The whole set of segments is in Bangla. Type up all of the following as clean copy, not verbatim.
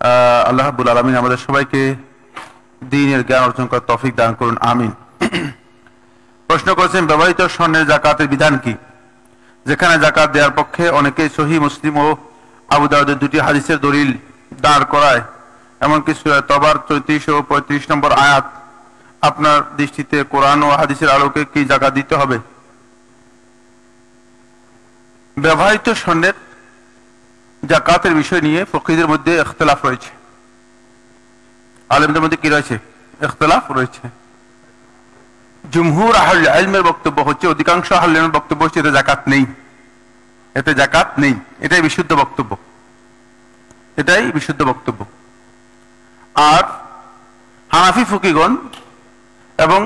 আল্লাহ রাব্বুল আলামিন আমাদের সবাইকে দ্বীনের জ্ঞান অর্জন করার তৌফিক দান করুন, আমিন। প্রশ্ন করেছেন, ব্যবহৃত স্বর্ণের জাকাতের বিধান কি? যেখানে জাকাত দেওয়ার পক্ষে অনেকেই সহিহ মুসলিম ও আবু দাউদের দুটি হাদিসের দলিল দাঁড় করায়, এমনকি সূরা তবার 34 ও 35 নম্বর আয়াত। আপনার দৃষ্টিতে কোরআন ও হাদিসের আলোকে কি জাকাত দিতে হবে? ব্যবহৃত স্বর্ণের জাকাতের বিষয় নিয়ে ফকীহদের মধ্যে ইখতিলাফ রয়েছে, আলেমদের মধ্যে কি রয়েছে? ইখতিলাফ রয়েছে। জুমহুর আহলে ইলমের বক্তব্য হচ্ছে, অধিকাংশ আহলে ইলমের বক্তব্য হচ্ছে এতে জাকাত নেই, এতে জাকাত নেই। এটাই বিশুদ্ধ বক্তব্য, এটাই বিশুদ্ধ বক্তব্য। আর হানাফি ফকিহগণ এবং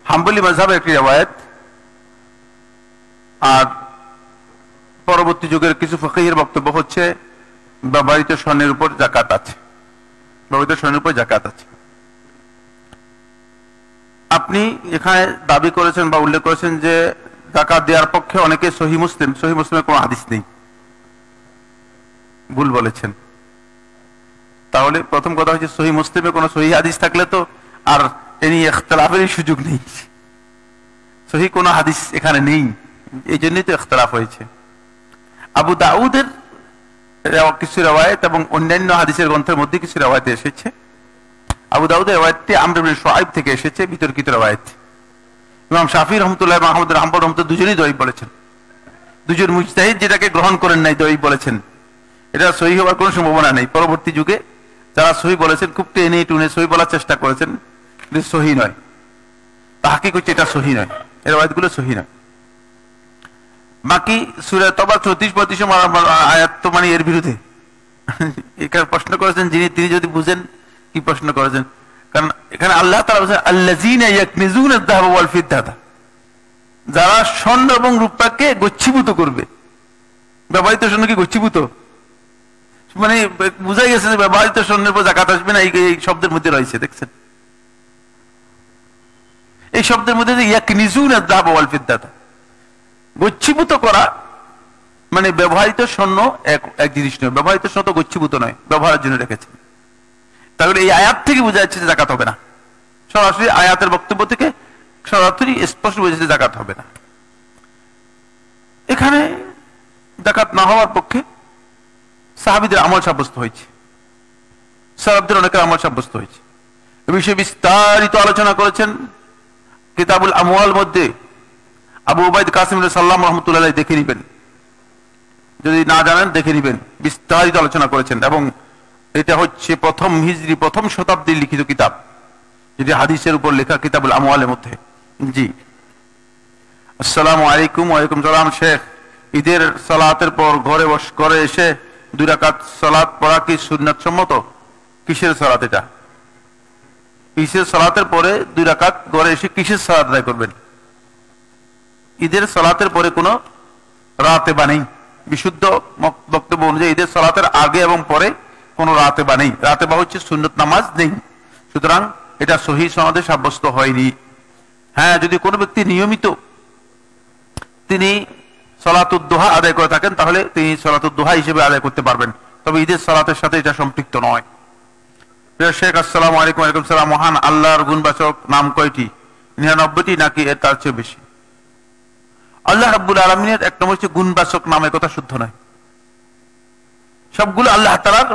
হাম্বলি মাযহাবের একটি রওয়ায়াত, আর পরবর্তী যুগের কিছু ফকিহের বক্তব্য হচ্ছে ব্যবহৃত স্বর্ণের উপর জাকাত আছে, ব্যবহৃত স্বর্ণের উপর জাকাত আছে। আপনি এখানে দাবি করেছেন বা উল্লেখ করেছেন যে জাকাত দেওয়ার পক্ষে অনেকে সহিহ মুসলিমের কোনো হাদিস নেই। ভুল বলেছেন। তাহলে প্রথম কথা হচ্ছে, সহিহ মুসলিমে কোনো সহিহ হাদিস থাকলে তো আর এনি ইখতিলাফেরই সুযোগ নেই। সহিহ কোনো হাদিস এখানে নেই, এই জন্যই তো ইখতিলাফ হয়েছে। আবু দাউদের কিছু রওয়ায়াত এবং অন্যান্য হাদিসের গ্রন্থের মধ্যে কিছু রওয়ায়াতে এসেছে। আবু দাউদের রওয়ায়াতটি আমর ইবনে শুআইব থেকে এসেছে, বিতর্কিত রওয়ায়াত। ইমাম শাফিঈ রাহমাতুল্লাহ, আহমদ বিন হাম্বল রাহমাতুল্লাহ দুজনেই দঈফ বলেছেন। দুজন মুজতাহিদ যেটাকে গ্রহণ করেন নাই, দঈফ বলেছেন। এটা সহিহ হওয়ার কোনো সম্ভাবনা নেই। পরবর্তী যুগে যারা সহিহ বলেছেন, খুব টেনে টুনে সহিহ বলার চেষ্টা করেছেন, কিন্তু সহিহ নয়। তাহকিক হচ্ছে এটা সহিহ নয়, এই রওয়ায়াতগুলো সহিহ নয়। বাকি সূরা তবা 34-35 আয়াত তো মানে এর বিরুদ্ধে। এখানে প্রশ্ন করেছেন তিনি যদি বুঝেন কি প্রশ্ন করেছেন, কারণ এখানে আল্লাহ তাআলা বলেছেন আল্লাযীনা ইয়াকনিজুনা আয-যাহাবা ওয়াল ফিদ্দাতা, যারা স্বর্ণ এবং রূপাকে গচ্ছিভূত করবে। ব্যবহৃত স্বর্ণ কি গচ্ছিভূত? মানে বুঝাই গেছে যে ব্যবহৃত স্বর্ণের উপর জাকাত আসবে না, এই শব্দের মধ্যে রয়েছে, দেখছেন? এই শব্দের মধ্যে যে ইয়াকনিজুনা আয-যাহাবা ওয়াল ফিদ্দাতা, গচ্ছিভূত করা মানে ব্যবহৃত স্বর্ণ এক জিনিস নয়। ব্যবহৃত স্বর্ণ তো গচ্ছিভূত নয়, ব্যবহারের জন্য রেখেছে। তাহলে এই আয়াত থেকে বোঝা যাচ্ছে যে জাকাত হবে না। সরাসরি আয়াতের বক্তব্য থেকে সরাসরি স্পষ্ট বোঝা যাচ্ছে জাকাত হবে না। এখানে জাকাত না হওয়ার পক্ষে সাহাবীদের আমল সাব্যস্ত হয়েছে, সাহাবীদের অনেকের আমল সাব্যস্ত হয়েছে। এ বিষয়ে বিস্তারিত আলোচনা করেছেন কিতাবুল আমওয়াল মধ্যে আবু উবাইদ কাসিম ইবনে সাল্লাম রাহমাতুল্লাহ আলাইহি, দেখে নিবেন, যদি না জানেন দেখে নিবেন। বিস্তারিত আলোচনা করেছেন এবং এটা হচ্ছে প্রথম শতাব্দীর লিখিত কিতাব, যেটি হাদিসের উপর লেখা, কিতাবুল আমওয়ালের মধ্যে। জি, আসসালামু আলাইকুম। ওয়ালাইকুম সালাম। শেখ, ঈদের সালাতের পর ঘরে এসে 2 রাকাত সালাত পড়া কি সুন্নাত সম্মত? কিসের সালাত এটা? ঈদের সালাতের পরে 2 রাকাত ঘরে এসে কিসের সালাত আদায় করবেন? ঈদের সালাতের পরে কোনো রাতেবা নেই। বিশুদ্ধ বক্তব্য অনুযায়ী ঈদের সালাতের আগে এবং পরে কোনো রাতেবা নেই। রাতেবা হচ্ছে সুন্নত নামাজ নেই, সুতরাং এটা সহিহ সনদে সাব্যস্ত হয়নি। হ্যাঁ, যদি কোনো ব্যক্তি নিয়মিত তিনি সালাতুদ দুহা আদায় করে থাকেন, তাহলে তিনি সালাতুদ দুহা হিসেবে আদায় করতে পারবেন, তবে ঈদের সালাতের সাথে এটা সম্পৃক্ত নয়। শেখ, আসসালামু আলাইকুম। ওয়ালাইকুম সালাম। মহান আল্লাহর গুণবাচক নাম কয়টি? 99টি নাকি এর তার চেয়ে বেশি? আল্লাহ রাব্বুল আলামিনের এক নম্বর হচ্ছে গুণবাচক নাম, কথা শুদ্ধ নয়। সবগুলো আল্লাহ তাআলার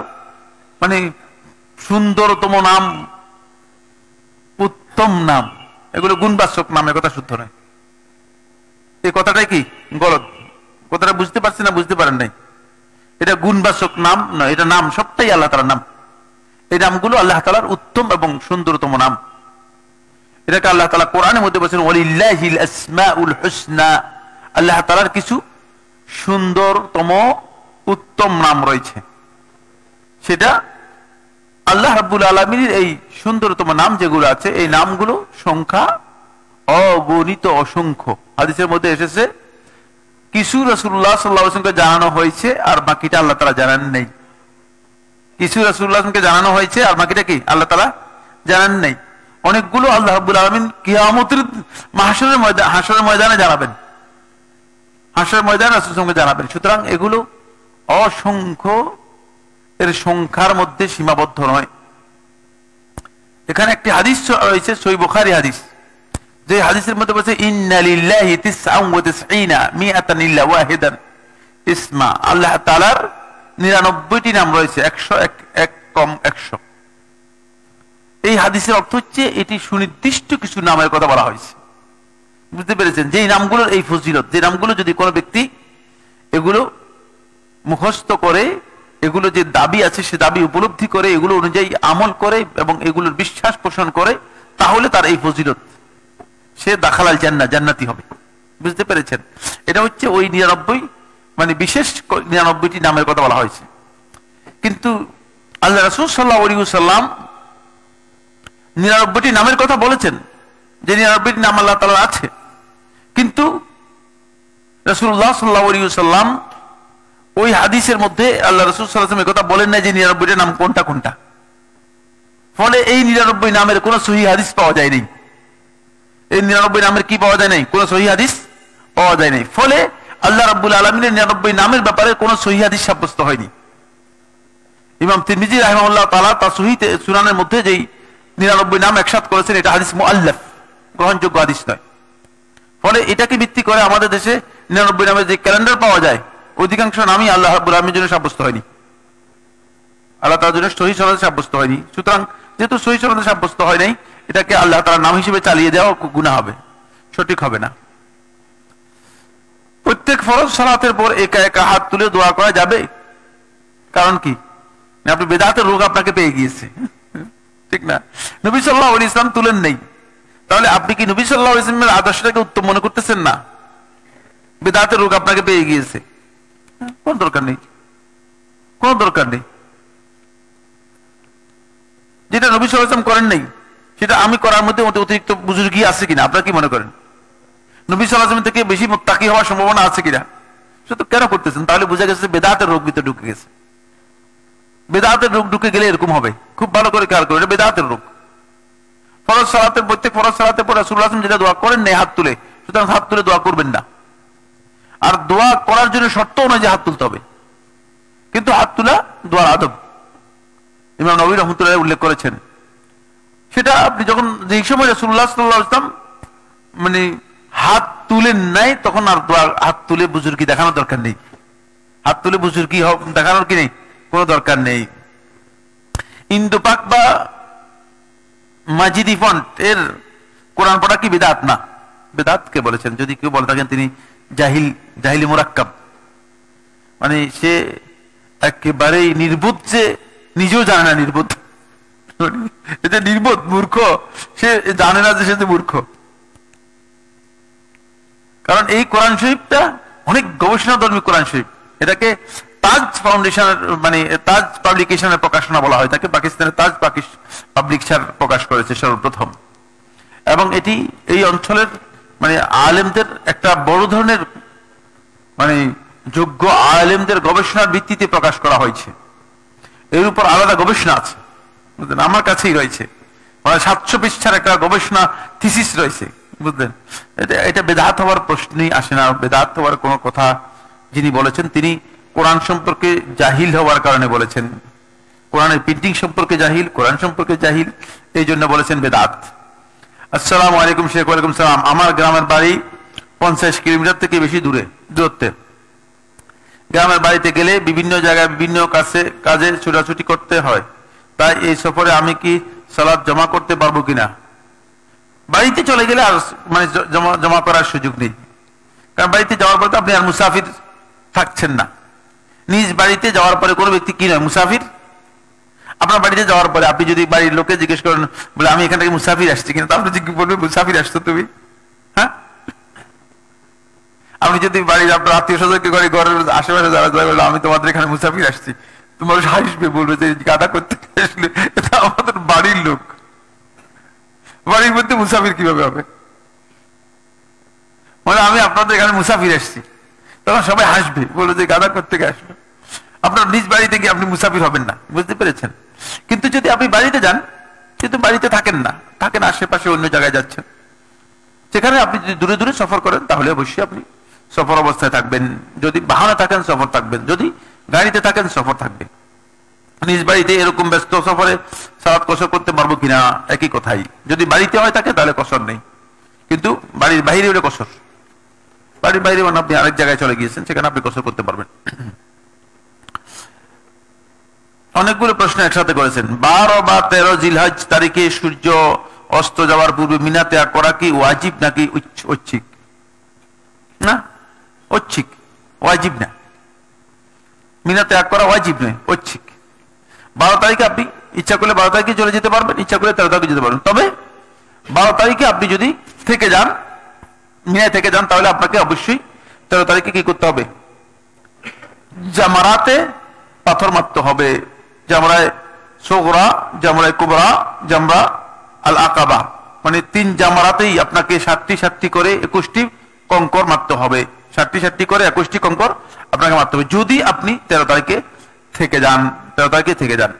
মানে সুন্দরতম নাম, উত্তম নাম, এগুলো গুণবাচক নাম, কথা শুদ্ধ নয়। এই কথাটাই কি গলত? কথাটা বুঝতে পারছি না, বুঝতে পারেন নাই? এটা গুণবাচক নাম নয়, এটা নাম, সবটাই আল্লাহ তাআলার নাম। এই নামগুলো আল্লাহ তাআলার উত্তম এবং সুন্দরতম নাম। এটাকে আল্লাহ তাআলা কোরআনের মধ্যে বলেছেন ওয়ালিল্লাহিল আসমাউল হুসনা, আল্লাহ তাআলার কিছু সুন্দরতম উত্তম নাম রয়েছে। সেটা আল্লাহ রাব্বুল আলামিনের এই সুন্দরতম নাম যেগুলো আছে, এই নামগুলো সংখ্যা অগণিত, অসংখ্য। হাদিসের মধ্যে এসেছে কিছু রাসূলুল্লাহ সাল্লাল্লাহু আলাইহি ওয়াসাল্লামকে জানানো হয়েছে আর বাকিটা আল্লাহ তাআলা জানান নেই। কিছু রাসূলুল্লাহকে জানানো হয়েছে আর বাকিটা কি আল্লাহ তাআলা জানান নেই। অনেকগুলো আল্লাহ রাব্বুল আলামিন কিয়ামতের হাসরের ময়দানে জানাবেন, হাসরের ময়দানে রাসূলকে জানাবেন। সুতরাং এগুলো অসংখ্য এর সংখ্যার মধ্যে সীমাবদ্ধ নয়। এখানে একটি হাদিস রয়েছে, সহিহ বুখারী হাদিস, যে হাদিসের মধ্যে বলছে ইন্না লিল্লাহি তিসআন ওয়া তিসঈনা মিআতান ইল্লা ওয়াহিদান ইসমা, আল্লাহ তাআলার 99টি নাম রয়েছে, 101 এক কম 100। এই হাদিসের অর্থ হচ্ছে এটি সুনির্দিষ্ট কিছু নামের কথা বলা হয়েছে। বুঝতে পেরেছেন? যে নামগুলোর এই ফজিলত, যে নামগুলো যদি কোনো ব্যক্তি এগুলো মুখস্থ করে, এগুলো যে দাবি আছে সে দাবি উপলব্ধি করে, এগুলো অনুযায়ী আমল করে এবং এগুলোর বিশ্বাস পোষণ করে, তাহলে তার এই ফজিলত, সে দাখালাল জান্নাহ, জান্নাতি হবে। বুঝতে পেরেছেন? এটা হচ্ছে ওই 99, মানে বিশেষ 99টি নামের কথা বলা হয়েছে। কিন্তু আল্লাহ রাসূল সাল্লাল্লাহু আলাইহি ওয়াসাল্লাম 99টি নামের কথা বলেছেন, যে 99টি নাম আল্লাহ তাআলার আছে, কিন্তু রাসূলুল্লাহ সাল্লাল্লাহু আলাইহি ওয়াসাল্লাম ওই হাদিসের মধ্যে আল্লাহ রাসূল সাল্লাল্লাহু আলাইহি ওয়াসাল্লাম এই কথা বলেন না যে 99টি নাম কোনটা কোনটা। ফলে এই 99 নামের কোন সহিহ হাদিস পাওয়া যায় নাই। এই 99 নামের কি পাওয়া যায় নাই? কোন সহিহ হাদিস পাওয়া যায় নাই। ফলে আল্লাহ রাব্বুল আলামিনের 99 নামের ব্যাপারে কোন সহিহ হাদিস সাব্যস্ত হয়নি। ইমাম তিরমিজি রাহিমাহুল্লাহ তাআলা তার সহিহ সুনানের মধ্যে যেই 99 নাম একসাথ করেছেন, এটা হাদিস মুআল্লাফ, গ্রহণযোগ্য হাদিস নয়। ফলে এটাকে ভিত্তি করে আমাদের দেশে 99 নামের যে ক্যালেন্ডার পাওয়া যায়, অধিকাংশ নামই আল্লাহ রাব্বুল আলামিনের জন্য সাব্যস্ত হয়নি, আল্লাহ তাআলার জন্য সহিহ সনদে সাব্যস্ত হয়নি। সুতরাং যেহেতু সহিহ সনদে সাব্যস্ত হয় নাই, এটাকে আল্লাহ তাআলার নাম হিসেবে চালিয়ে দেওয়া গুনাহ হবে, সঠিক হবে না। প্রত্যেক ফরজ সালাতের পর একা একা হাত তুলে দোয়া করা যাবে? কারণ কি? আপনি বেদাতের রোগ আপনাকে পেয়ে গিয়েছে, ঠিক না? নবী সাল্লাল্লাহু আলাইহি ওয়াসাল্লাম তুলেন নেই, তাহলে আপনি কি নবী সাল্লাল্লাহু আলাইহি ওয়াসাল্লামের আদর্শটাকে উত্তম মনে করতেছেন না? বেদাতের রোগ আপনাকে পেয়ে গিয়েছে, কোন দরকার নেই, কোন দরকার নেই। যেটা নবী সাল্লাল্লাহু আলাইহি ওয়াসাল্লাম করেন নাই, সেটা আমি করার মধ্যে অতিরিক্ত বুজুর্গি আছে কিনা আপনারা কি মনে করেন? নবী সাল্লাল্লাহু আলাইহি ওয়াসাল্লাম থেকে বেশি মুত্তাকি হওয়ার সম্ভাবনা আছে কিনা? সেটা কেন করতেছেন? তাহলে বোঝা গেছে বেদাতের রোগ ভিতরে ঢুকে গেছে। বেদাতের রোগ ঢুকে গেলে এরকম হবে, খুব ভালো করে খেয়াল করুন, এটা বেদাতের রোগ। ফরজ সালাতের প্রত্যেক ফরজ সালাতের পর রাসূলুল্লাহ সাল্লাল্লাহু আলাইহি ওয়াসাল্লাম যেটা দোয়া করেন নাই হাত তুলে, সুতরাং হাত তুলে দোয়া করবেন না। আর দোয়া করার জন্য শর্ত নয় যে হাত তুলতে হবে, কিন্তু হাত তোলা দোয়ার আদব ইমাম নবী রাহমাতুল্লাহ উল্লেখ করেছেন। সেটা আপনি যখন যেই সময় রাসূলুল্লাহ সাল্লাল্লাহু আলাইহি ওয়াসাল্লাম মানে হাত তুলেন নাই, তখন আর হাত তুলে বুজুর্গি দেখানোর দরকার নেই। হাত তুলে বুজুর্গি দেখানোর কি নেই, কোনো দরকার নেই। ইন্দু পাক বা মাজিদি ফন্ট এর কোরআন পড়া কি বিদআত? না, বিদআত কে বলেছেন? যদি কেউ বলে থাকেন তিনি জাহিলি মুরাক্কাব, মানে সে একেবারেই নির্বোধ, যে নিজেও জানে না নির্বোধ, এটা নির্বোধ মূর্খ, সে জানে না যে সে মূর্খ। কারণ এই কোরআন শরীফটা অনেক গবেষণাধর্মী কোরআন শরীফ। এটাকে তাজ ফাউন্ডেশনের মানে তাজ পাবলিকেশনের প্রকাশনা বলা হয়। তাকে পাকিস্তানের তাজ পাবলিকেশন প্রকাশ করেছে সর্বপ্রথম, এবং এটি এই অঞ্চলের মানে আলেমদের একটা বড় ধরনের মানে যোগ্য আলেমদের গবেষণার ভিত্তিতে প্রকাশ করা হয়েছে। এর উপর আলাদা গবেষণা আছে, বুঝলেন? আমার কাছেই রয়েছে, মানে 700 পৃষ্ঠার একটা গবেষণা থিসিস রয়েছে, বুঝলেন? এটা বেদাত হওয়ার প্রশ্নই আসে না। বেদাত হওয়ার কোনো কথা যিনি বলেছেন তিনি কোরআন সম্পর্কে জাহিল হওয়ার কারণে বলেছেন। কোরআনের প্রিন্টিং সম্পর্কে জাহিল, কোরআন সম্পর্কে জাহিল, এই জন্য বলেছেন বেদাত। আসসালামু আলাইকুম শেখ। ওয়ালাইকুম সালাম। আমার গ্রামের বাড়ি 50 কিলোমিটার থেকে বেশি দূরত্বে। গ্রামের বাড়িতে গেলে বিভিন্ন জায়গায় বিভিন্ন কাজে ছোটাছুটি করতে হয়, তাই এই সফরে আমি কি সালাত জমা করতে পারবো কিনা? বাড়িতে চলে গেলে আর মানে জমা করার সুযোগ নেই, কারণ বাড়িতে যাওয়ার পরে তো আপনি আর মুসাফির থাকছেন না। নিজ বাড়িতে যাওয়ার পরে কোনো ব্যক্তি কি নয়, মুসাফির। আপনার বাড়িতে যাওয়ার পরে আপনি যদি বাড়ির লোকে জিজ্ঞেস করেন, বলে আমি এখান থেকে মুসাফির আসছি কিনা, আপনি জিজ্ঞেস করবেন মুসাফির আসছো তুমি? হ্যাঁ, আপনি যদি বাড়ির আপনার আত্মীয় স্বজনকে ঘরের আশেপাশে যারা বলে আমি তোমাদের এখানে মুসাফির আসছি, তোমার হাসবে, বলবে যে গাদা করতে আসলে, এটা আমাদের বাড়ির লোক, বাড়ির মধ্যে মুসাফির কিভাবে হবে? মানে আমি আপনাদের এখানে মুসাফির আসছি, তখন সবাই হাসবে, বলবে যে গাদা করতে আসবে। আপনার নিজ বাড়িতে গিয়ে আপনি মুসাফির হবেন না, বুঝতে পেরেছেন? কিন্তু যদি আপনি বাড়িতে যান, কিন্তু বাড়িতে থাকেন না, থাকেন আশেপাশে অন্য জায়গায় যাচ্ছেন, সেখানে আপনি যদি দূরে দূরে সফর করেন, তাহলে অবশ্যই আপনি সফর অবস্থায় থাকবেন। যদি বাহনে থাকেন সফর থাকবেন, যদি গাড়িতে থাকেন সফর থাকবে। নিজ বাড়িতে এরকম ব্যস্ত সফরে সালাত কসর করতে পারবো কিনা, একই কথাই। যদি বাড়িতে হয় থাকে তাহলে কসর নেই, কিন্তু বাড়ির বাইরে হলে কসর। বাড়ির বাইরে মানে আপনি আরেক জায়গায় চলে গিয়েছেন, সেখানে আপনি কসর করতে পারবেন। অনেকগুলো প্রশ্ন একসাথে করেছেন। 12 বা 13 জিলহজ তারিখে সূর্য অস্ত যাওয়ার পূর্বে মিনা ত্যাগ করা কি ওয়াজিব নাকি ঐচ্ছিক? না, ঐচ্ছিক, ওয়াজিব না। মিনা ত্যাগ করা ওয়াজিব নয়, ঐচ্ছিক। 12 তারিখে আপনি ইচ্ছা করলে 12 তারিখে চলে যেতে পারবেন, ইচ্ছা করলে 13 তারিখে যেতে পারবেন। তবে 12 তারিখে আপনি যদি থেকে যান, মিনায় থেকে যান, তাহলে আপনাকে অবশ্যই 13 তারিখে কি করতে হবে? জামারাতে পাথর মারতে হবে। জামরায় সোগরা, জামরায় কুবরা, জামরা আল আকাবা, মানে 3 জামারাতেই আপনাকে 7টি করে 21টি কঙ্কর মারতে হবে। 7টি করে 21টি কঙ্কর আপনাকে মারতে হবে, যদি আপনি 13 তারিখে থেকে যান। 13 তারিখে থেকে যান,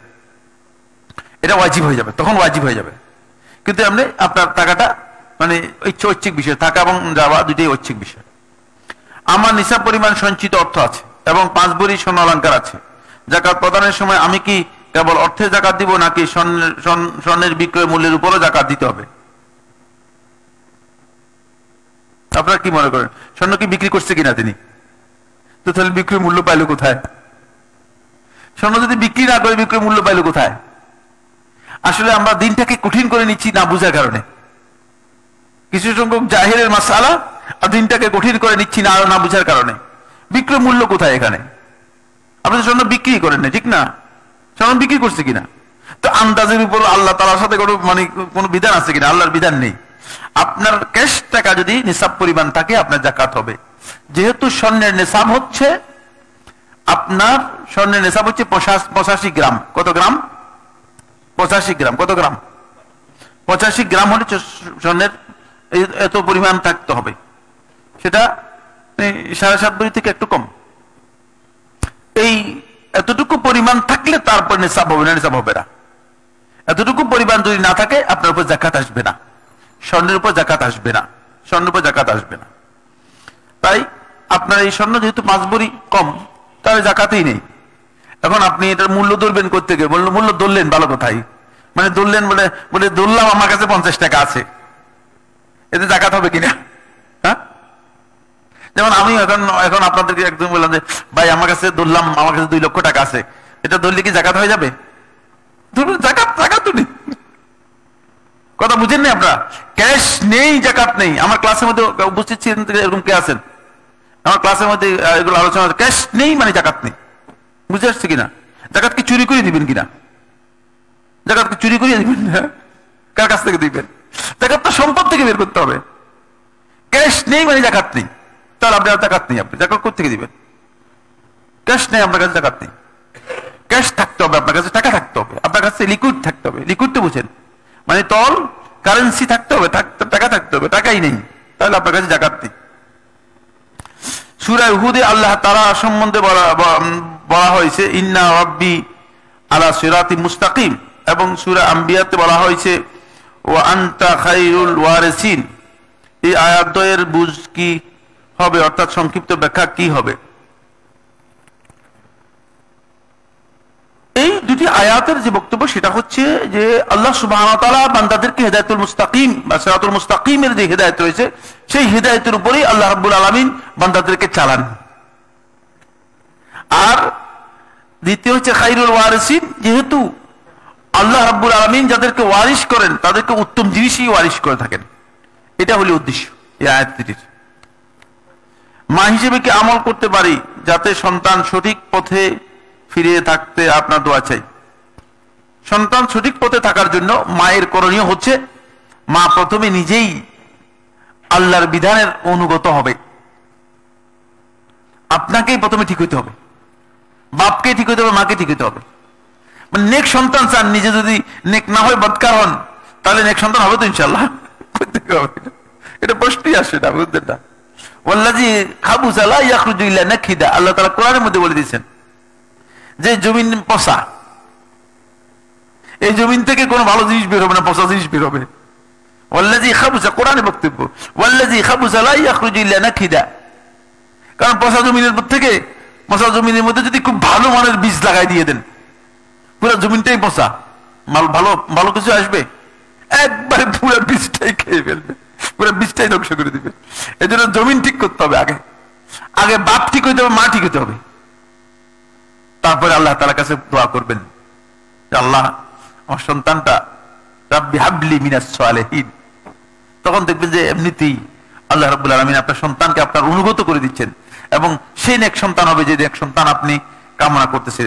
এটা ওয়াজিব হয়ে যাবে, তখন ওয়াজিব হয়ে যাবে। কিন্তু এমনি আপনার টাকাটা মানে ঐচ্ছিক বিষয়, টাকা এবং যাওয়া দুটোই ঐচ্ছিক বিষয়। আমার নিসাব পরিমাণ সঞ্চিত অর্থ আছে এবং 5 ভরি স্বর্ণ অলংকার আছে। জাকাত প্রদানের সময় আমি কি কেবল অর্থের জাকাত দিব নাকি স্বর্ণের বিক্রয় মূল্যের উপরও জাকাত দিতে হবে? আপনারা কি মনে করেন, স্বর্ণ কি বিক্রি করছে কিনা তিনি? তো তাহলে বিক্রয় মূল্য পাইল কোথায়? স্বর্ণ যদি বিক্রি না করে বিক্রয় মূল্য পাইল কোথায়? আসলে আমরা দিনটাকে কঠিন করে নিচ্ছি না বুঝার কারণে। কিছু সংখ্যক জাহিরের মাসালা আর দিনটাকে কঠিন করে নিচ্ছি না বুঝার কারণে। বিক্রয় মূল্য কোথায় এখানে? আপনি স্বর্ণ বিক্রি করেন না, ঠিক না? স্বর্ণ বিক্রি করছে কিনা? তো আন্দাজের উপর আল্লাহ তাআলার সাথে কোনো বিধান আছে কিনা? আল্লাহর বিধান নেই। আপনার ক্যাশ টাকা যদি নিসাব পরিমাণ থাকে আপনার জাকাত হবে। যেহেতু স্বর্ণের নিসাব হচ্ছে, আপনার স্বর্ণের নিসাব হচ্ছে 85 গ্রাম। কত গ্রাম? 85 গ্রাম। কত গ্রাম? 85 গ্রাম হলে স্বর্ণের এত পরিমাণ থাকতে হবে। সেটা 7.5 ভরি থেকে একটু কম। এই এতটুকু পরিমাণ থাকলে তারপর নিসাব হবে না, নিসাব হবে না। এতটুকু পরিমাণ যদি না থাকে আপনার উপর জাকাত আসবে না, স্বর্ণের উপর জাকাত আসবে না, স্বর্ণের উপর জাকাত আসবে না। তাই আপনার এই স্বর্ণ যেহেতু 5 ভরি কম, তাহলে জাকাতই নেই। এখন আপনি এটার মূল্য ধরবেন করতে গিয়ে, মূল্য ধরলেন ভালো কথাই, মানে ধরলেন বলে ধরলাম আমার কাছে 50 টাকা আছে, এতে জাকাত হবে কিনা? হ্যাঁ, যেমন আমি এখন আপনাদেরকে একদম বললাম যে ভাই আমার কাছে ধরলাম, আমার কাছে 2 লক্ষ টাকা আছে, এটা ধরলে কি জাকাত হয়ে যাবে? জাকাত তো নেই। কথা বুঝেন না আপনারা? ক্যাশ নেই, জাকাত নেই। আমার ক্লাসের মধ্যে উপস্থিত ছিলেন এরকম কে আছেন? আমার ক্লাসের মধ্যে এগুলো আলোচনা, ক্যাশ নেই মানে জাকাত নেই। বুঝে আসছে কিনা? জাকাত কি চুরি করে দিবেন কিনা? জাকাত কি চুরি করিয়ে দিবেন? কার কাছ থেকে দিবেন? জাকাত তো সম্পদ থেকে বের করতে হবে। ক্যাশ নেই মানে জাকাত নেই, তাহলে আপনার জাকাত নেই। আপনি জাকাত কোথেকে দিবেন? ক্যাশ নেই আপনার কাছে, জাকাত নেই। ক্যাশ থাকতে হবে আপনার কাছে, টাকা থাকতে হবে আপনার কাছে, লিকুইড থাকতে হবে। লিকুইড তো বুঝেন, মানে তল কারেন্সি থাকতে হবে, টাকা থাকতে হবে। টাকাই নেই, তাহলে আপনার কাছে জাকাত নেই। সূরা উহুদে আল্লাহ তাআলা সম্বন্ধে বলা হয়েছে ইন্না রাব্বি আলা সিরাতিম মুস্তাকিম, এবং সূরা আম্বিয়াতে বলা হয়েছে ওয়া আনতা খায়রুল ওয়ারিসিন। এই আয়াতের বুঝ কি হবে, অর্থাৎ সংক্ষিপ্ত ব্যাখ্যা কি হবে? এই দুটি আয়াতের যে বক্তব্য সেটা হচ্ছে যে আল্লাহ সুবহানাহু ওয়া তাআলা বান্দাদেরকে হিদায়াতুল মুস্তাকিম বা সিরাতুল মুস্তাকিমের যে হিদায়াত রয়েছে সেই হিদায়াতের উপরেই আল্লাহ রাব্বুল আলামিন বান্দাদেরকে চালান। আর দ্বিতীয় হচ্ছে খায়রুল ওয়ারিসিন, যেহেতু আল্লাহ রাব্বুল আলামিন যাদেরকে ওয়ারিস করেন তাদেরকে উত্তম জিনিসই ওয়ারিস করে থাকেন। এটা হলো উদ্দেশ্য এই আয়াতটির। মা হিসেবে কি আমল করতে পারি যাতে সন্তান সঠিক পথে ফিরে থাকতে আপনার দোয়া চাই। সন্তান সঠিক পথে থাকার জন্য মায়ের করণীয় হচ্ছে মা প্রথমে নিজেই আল্লাহর বিধানের অনুগত হবে। আপনাকেই প্রথমে ঠিক হইতে হবে, বাপকে ঠিক হইতে হবে, মাকে ঠিক হইতে হবে। মানে নেক সন্তান চান, নিজে যদি নেক না হয় বদকার হন, তাহলে নেক সন্তান হবে তো ইনশাআল্লাহ? এটা প্রশ্নই আসে না, বুঝলেন না? ওয়াল্লাযী খাবুসা লা ইয়াখরুজু ইল্লা নাকিদা, আল্লাহ তাআলা কোরআনের মধ্যে বলে দিয়েছেন যে জমিন পচা, এই জমিন থেকে কোনো ভালো জিনিস বের হবে না, পচা জিনিস বের হবে। ওয়াল্লাযী খাবুসা, কোরআনের বক্তব্য, ওয়াল্লাযী খাবুসা লা ইয়াখরুজু ইল্লা নাকিদা। কারণ পচা জমিনের থেকে, পচা জমিনের মধ্যে যদি খুব ভালো মানের বীজ লাগাই দিয়ে দেন, পুরো জমিনটাই পচা, ভালো ভালো কিছু আসবে? একবারে পুরো বীজটাই খেয়ে ফেলবে, পুরো বীজটাই ধ্বংস করে দিবে। এই জন্য জমিন ঠিক করতে হবে, আগে আগে বাপ ঠিক হইতে হবে, মা ঠিক হতে হবে, তারপরে আল্লাহ তাআলার কাছে দোয়া করবেন যে আল্লাহ আমার সন্তানটা রাব্বি হাবলি মিনাস সালিহিন। তখন দেখবেন যে এমনিতেই আল্লাহ রাব্বুল আলামিন আপনার সন্তানকে আপনার অনুগত করে দিচ্ছেন, এবং সেই নেক সন্তান হবে যে নেক সন্তান আপনি কামনা করতেছিলেন।